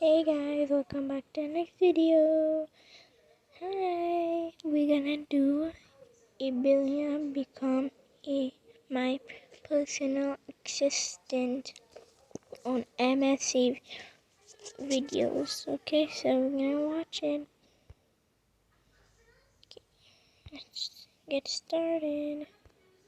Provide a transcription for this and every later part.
Hey guys, welcome back to the next video. Hi, we're gonna do a billionaire become a my personal assistant on MSA videos. Okay, so we're gonna watch it. Let's get started.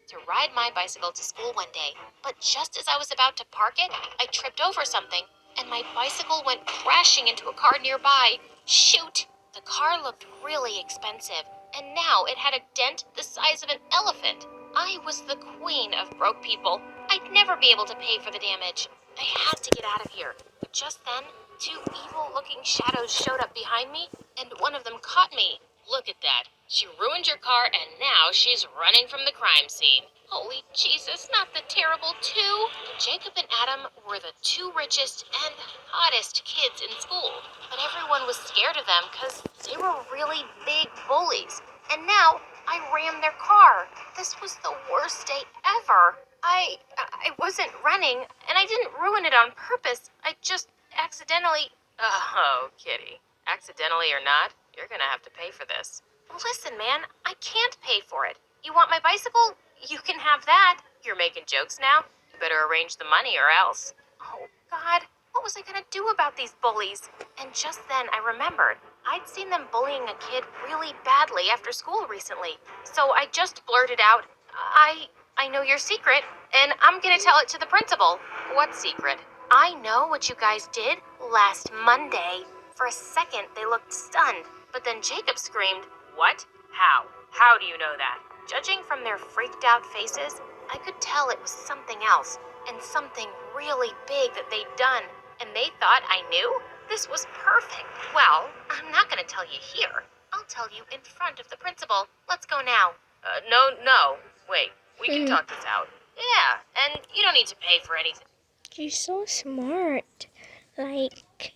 To ride my bicycle to school one day, but just as I was about to park it, I tripped over something, and my bicycle went crashing into a car nearby. Shoot! The car looked really expensive, and now it had a dent the size of an elephant. I was the queen of broke people. I'd never be able to pay for the damage. I had to get out of here, but just then, two evil-looking shadows showed up behind me, and one of them caught me. Look at that. She ruined your car and now she's running from the crime scene. Holy Jesus, not the terrible two. Jacob and Adam were the two richest and hottest kids in school, but everyone was scared of them because they were really big bullies. And now I rammed their car. This was the worst day ever. I wasn't running, and I didn't ruin it on purpose. I just accidentally... Oh, Kitty. Accidentally or not, you're gonna have to pay for this. Listen, man, I can't pay for it. You want my bicycle? You can have that. You're making jokes now? You better arrange the money or else. Oh, God, what was I gonna do about these bullies? And just then I remembered. I'd seen them bullying a kid really badly after school recently. So I just blurted out, I know your secret, and I'm gonna tell it to the principal. What secret? I know what you guys did last Monday. For a second, they looked stunned, but then Jacob screamed, What? How? How do you know that? Judging from their freaked out faces, I could tell it was something else, and something really big that they'd done, and they thought I knew? This was perfect. Well, I'm not gonna tell you here. I'll tell you in front of the principal. Let's go now. No. Wait, we can talk this out. Yeah, and you don't need to pay for anything. She's so smart.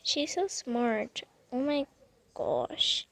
She's so smart. Oh my gosh.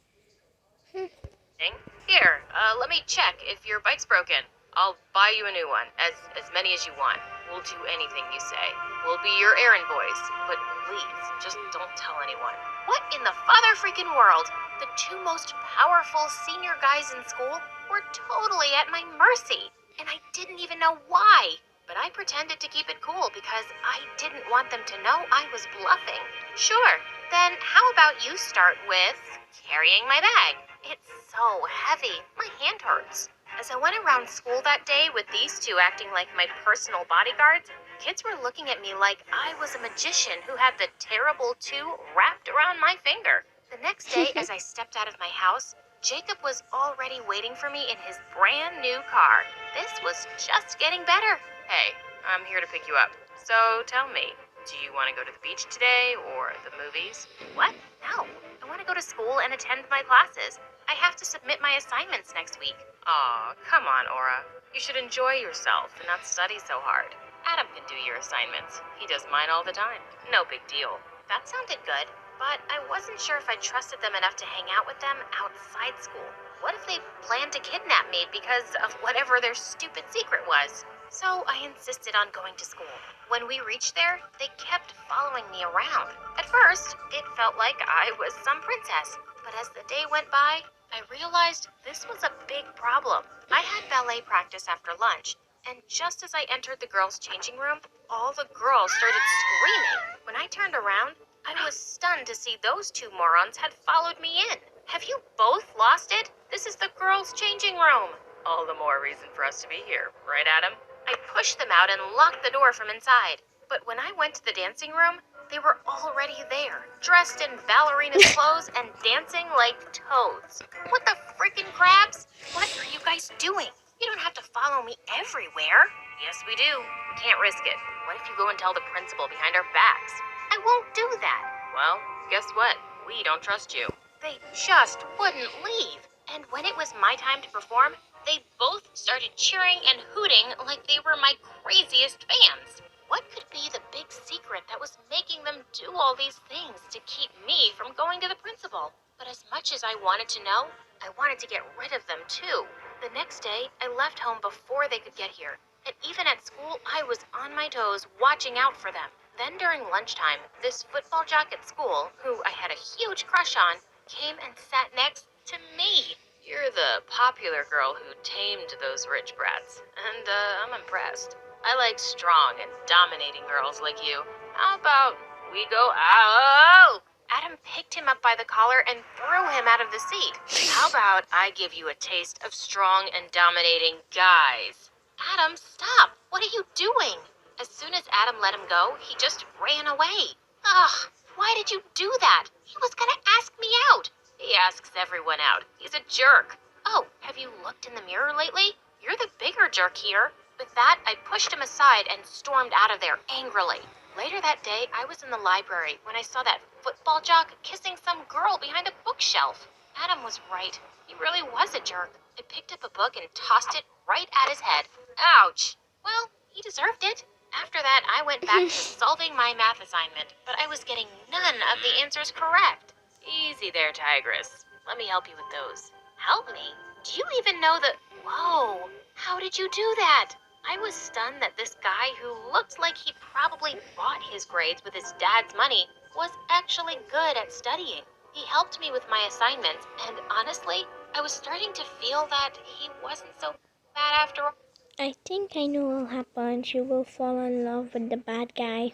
Here, let me check if your bike's broken. I'll buy you a new one, as many as you want. We'll do anything you say. We'll be your errand boys, but please, just don't tell anyone. What in the father freaking world? The two most powerful senior guys in school were totally at my mercy, and I didn't even know why. But I pretended to keep it cool because I didn't want them to know I was bluffing. Sure, then how about you start with carrying my bag? It's so heavy, my hand hurts. As I went around school that day with these two acting like my personal bodyguards, kids were looking at me like I was a magician who had the terrible two wrapped around my finger. The next day, as I stepped out of my house, Jacob was already waiting for me in his brand new car. This was just getting better. Hey, I'm here to pick you up. So tell me, do you want to go to the beach today or the movies? What? No. I want to go to school and attend my classes. I have to submit my assignments next week. Aw, come on, Aura. You should enjoy yourself and not study so hard. Adam can do your assignments. He does mine all the time. No big deal. That sounded good, but I wasn't sure if I trusted them enough to hang out with them outside school. What if they planned to kidnap me because of whatever their stupid secret was? So I insisted on going to school. When we reached there, they kept following me around. At first, it felt like I was some princess, but as the day went by, I realized this was a big problem. I had ballet practice after lunch, and just as I entered the girls' changing room, all the girls started screaming. When I turned around, I was stunned to see those two morons had followed me in. Have you both lost it? This is the girls' changing room. All the more reason for us to be here, right, Adam? I pushed them out and locked the door from inside. But when I went to the dancing room, they were already there, dressed in ballerina's clothes and dancing like toads. What the freaking crabs? What are you guys doing? You don't have to follow me everywhere. Yes, we do. We can't risk it. What if you go and tell the principal behind our backs? I won't do that. Well, guess what? We don't trust you. They just wouldn't leave. And when it was my time to perform, they both started cheering and hooting like they were my craziest fans. What could be the big secret that was making them do all these things to keep me from going to the principal? But as much as I wanted to know, I wanted to get rid of them too. The next day, I left home before they could get here. And even at school, I was on my toes watching out for them. Then during lunchtime, this football jock at school, who I had a huge crush on, came and sat next to me. You're the popular girl who tamed those rich brats, and I'm impressed. I like strong and dominating girls like you. How about we go out? Adam picked him up by the collar and threw him out of the seat. How about I give you a taste of strong and dominating guys? Adam, stop! What are you doing? As soon as Adam let him go, he just ran away. Ugh, why did you do that? He was gonna ask me out. He asks everyone out. He's a jerk. Oh, have you looked in the mirror lately? You're the bigger jerk here. With that, I pushed him aside and stormed out of there angrily. Later that day, I was in the library when I saw that football jock kissing some girl behind a bookshelf. Adam was right. He really was a jerk. I picked up a book and tossed it right at his head. Ouch! Well, he deserved it. After that, I went back to solving my math assignment, but I was getting none of the answers correct. Easy there, Tigress. Let me help you with those. Help me? Do you even know the... Whoa! How did you do that? I was stunned that this guy who looked like he probably bought his grades with his dad's money was actually good at studying. He helped me with my assignments, and honestly, I was starting to feel that he wasn't so bad after all. I think I know what will happen. She will fall in love with the bad guy.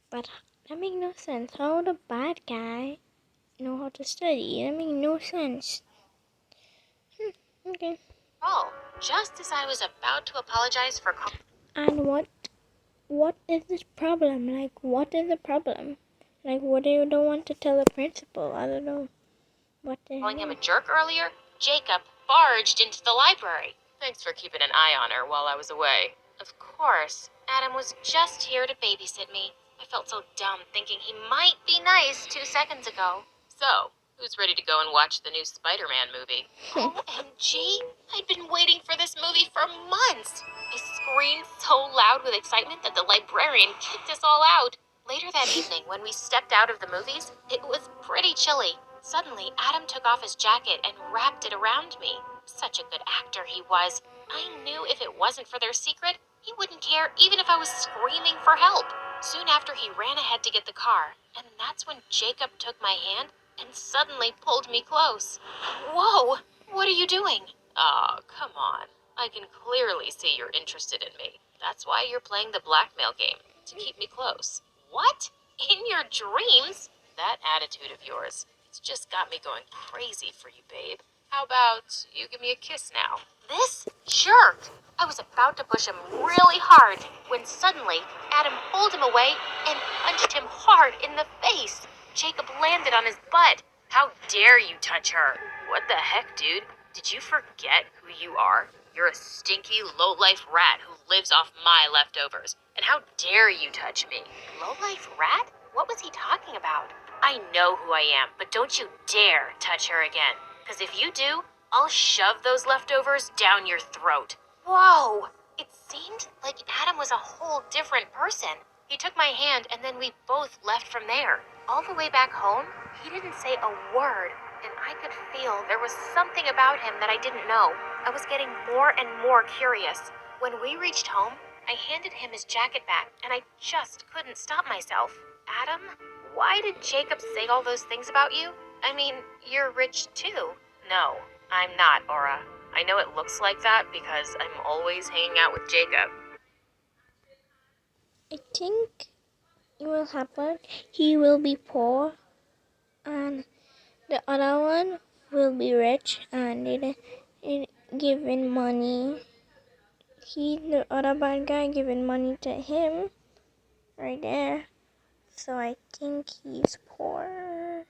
But that makes no sense. How would a bad guy know how to study? That makes no sense. Okay. Oh, just as I was about to apologize for And what is this problem? Like, what is the problem? Like, what do you don't want to tell the principal? I don't know. What the calling him hell? a jerk earlier, Jacob barged into the library. Thanks for keeping an eye on her while I was away. Of course, Adam was just here to babysit me. I felt so dumb thinking he might be nice 2 seconds ago. So, who's ready to go and watch the new Spider-Man movie? OMG! I'd been waiting for this movie for months. I screamed so loud with excitement that the librarian kicked us all out. Later that evening, when we stepped out of the movies, it was pretty chilly. Suddenly, Adam took off his jacket and wrapped it around me. Such a good actor he was. I knew if it wasn't for their secret, he wouldn't care even if I was screaming for help. Soon after, he ran ahead to get the car, and that's when Jacob took my hand and suddenly pulled me close. Whoa! What are you doing? Aw, come on. I can clearly see you're interested in me. That's why you're playing the blackmail game, to keep me close. What? In your dreams? That attitude of yours, it's just got me going crazy for you, babe. How about you give me a kiss now? This jerk! I was about to push him really hard when suddenly Adam pulled him away and punched him hard in the face. Jacob landed on his butt. How dare you touch her? What the heck, dude? Did you forget who you are? You're a stinky, low-life rat who lives off my leftovers. And how dare you touch me? Low-life rat? What was he talking about? I know who I am, but don't you dare touch her again. Because if you do, I'll shove those leftovers down your throat. Whoa! It seemed like Adam was a whole different person. He took my hand and then we both left from there. All the way back home, he didn't say a word, and I could feel there was something about him that I didn't know. I was getting more and more curious. When we reached home, I handed him his jacket back, and I just couldn't stop myself. Adam, why did Jacob say all those things about you? I mean, you're rich too. No, I'm not, Aura. I know it looks like that because I'm always hanging out with Jacob. I think it will happen. He will be poor, and the other one will be rich, and it giving money. The other bad guy, giving money to him, right there. So I think he's poor.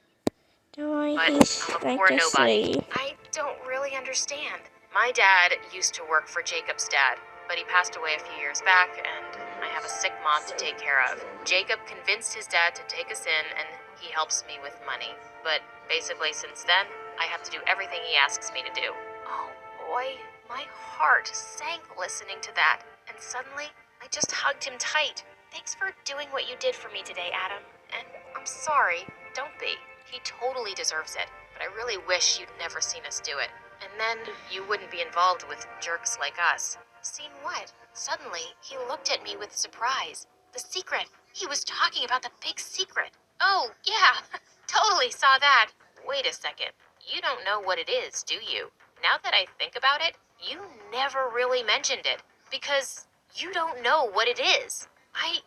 That's why But he's I'm a like poor a nobody. slave. I don't really understand. My dad used to work for Jacob's dad, but he passed away a few years back, and I have a sick mom to take care of. Jacob convinced his dad to take us in, and he helps me with money. But basically, since then, I have to do everything he asks me to do. Oh boy, my heart sank listening to that, and suddenly, I just hugged him tight. Thanks for doing what you did for me today, Adam. And I'm sorry, don't be. He totally deserves it, but I really wish you'd never seen us do it. And then you wouldn't be involved with jerks like us. Seen what? Suddenly, he looked at me with surprise. The secret. He was talking about the big secret. Oh, yeah, totally saw that. Wait a second. You don't know what it is, do you? Now that I think about it, you never really mentioned it because you don't know what it is. I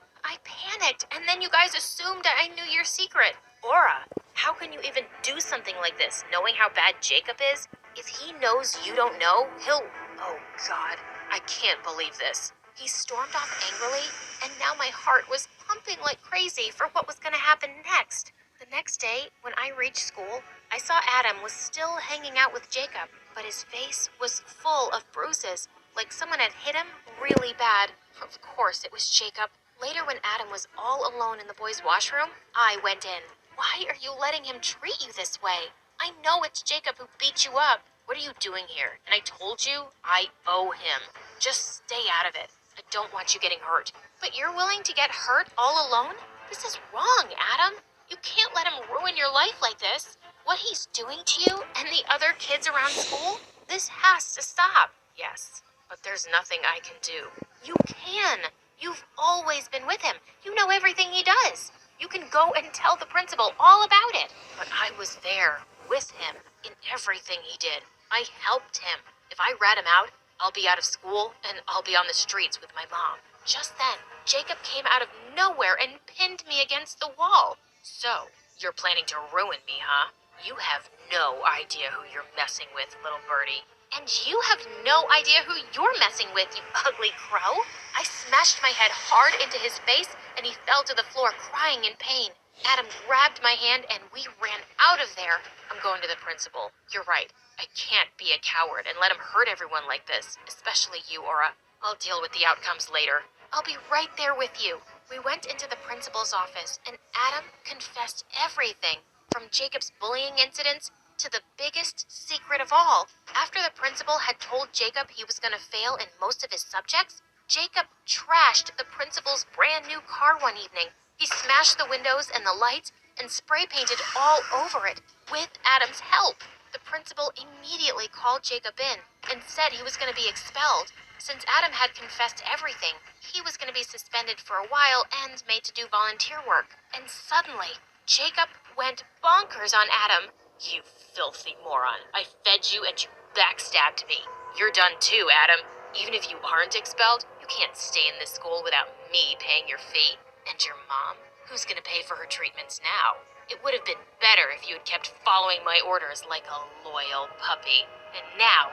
panicked, and then you guys assumed I knew your secret. Aura, how can you even do something like this, knowing how bad Jacob is? If he knows you don't know, he'll... Oh, God, I can't believe this. He stormed off angrily, and now my heart was pumping like crazy for what was going to happen next. The next day, when I reached school, I saw Adam was still hanging out with Jacob, but his face was full of bruises, like someone had hit him really bad. Of course, it was Jacob. Later, when Adam was all alone in the boys' washroom, I went in. Why are you letting him treat you this way? I know it's Jacob who beat you up. What are you doing here? And I told you, I owe him. Just stay out of it. I don't want you getting hurt. But you're willing to get hurt all alone? This is wrong, Adam. You can't let him ruin your life like this. What he's doing to you and the other kids around school, this has to stop. Yes, but there's nothing I can do. You can. You've always been with him. You know everything he does. You can go and tell the principal all about it. But I was there with him in everything he did. I helped him. If I rat him out, I'll be out of school and I'll be on the streets with my mom. Just then, Jacob came out of nowhere and pinned me against the wall. So, you're planning to ruin me, huh? You have no idea who you're messing with, little birdie. And you have no idea who you're messing with, you ugly crow. I smashed my head hard into his face, and he fell to the floor crying in pain. Adam grabbed my hand, and we ran out of there. I'm going to the principal. You're right. I can't be a coward and let him hurt everyone like this, especially you, Aura. I'll deal with the outcomes later. I'll be right there with you. We went into the principal's office, and Adam confessed everything, from Jacob's bullying incidents to the biggest secret of all. After the principal had told Jacob he was going to fail in most of his subjects, Jacob trashed the principal's brand new car one evening. He smashed the windows and the lights and spray painted all over it with Adam's help. The principal immediately called Jacob in and said he was going to be expelled. Since Adam had confessed everything, he was going to be suspended for a while and made to do volunteer work. And suddenly, Jacob went bonkers on Adam. You filthy moron. I fed you and you backstabbed me. You're done too, Adam. Even if you aren't expelled, you can't stay in this school without me paying your fee. And your mom? Who's going to pay for her treatments now? It would have been better if you had kept following my orders like a loyal puppy. And now,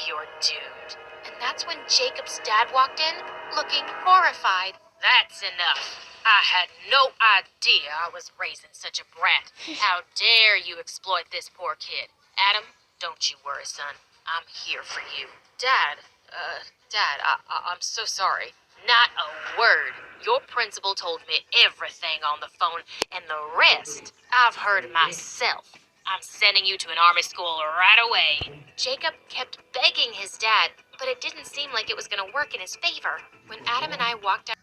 you're doomed. And that's when Jacob's dad walked in, looking horrified. That's enough. I had no idea I was raising such a brat. How dare you exploit this poor kid? Adam, don't you worry, son. I'm here for you. Dad, I'm so sorry. Not a word. Your principal told me everything on the phone, and the rest I've heard myself. I'm sending you to an army school right away. Jacob kept begging his dad, but it didn't seem like it was going to work in his favor. When Adam and I walked out,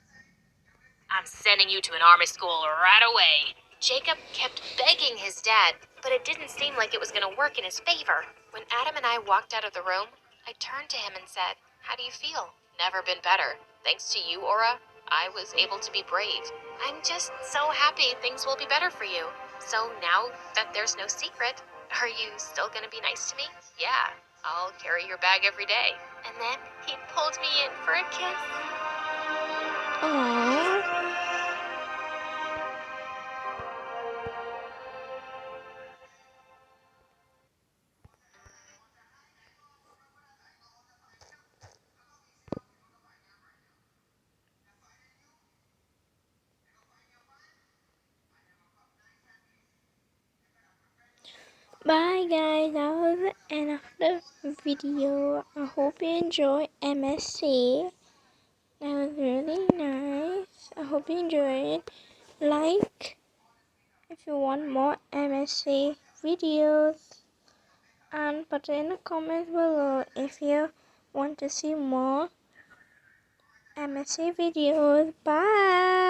I'm sending you to an army school right away. Jacob kept begging his dad, but it didn't seem like it was going to work in his favor. When Adam and I walked out of the room, I turned to him and said, "How do you feel?" "Never been better. Thanks to you, Aura, I was able to be brave. I'm just so happy things will be better for you. So now that there's no secret, are you still going to be nice to me?" "Yeah, I'll carry your bag every day." And then he pulled me in for a kiss. Aww. Bye guys, that was the end of the video. I hope you enjoy MSA. That was really nice. I hope you enjoyed. Like if you want more MSA videos, and put it in the comments below if you want to see more MSA videos. Bye.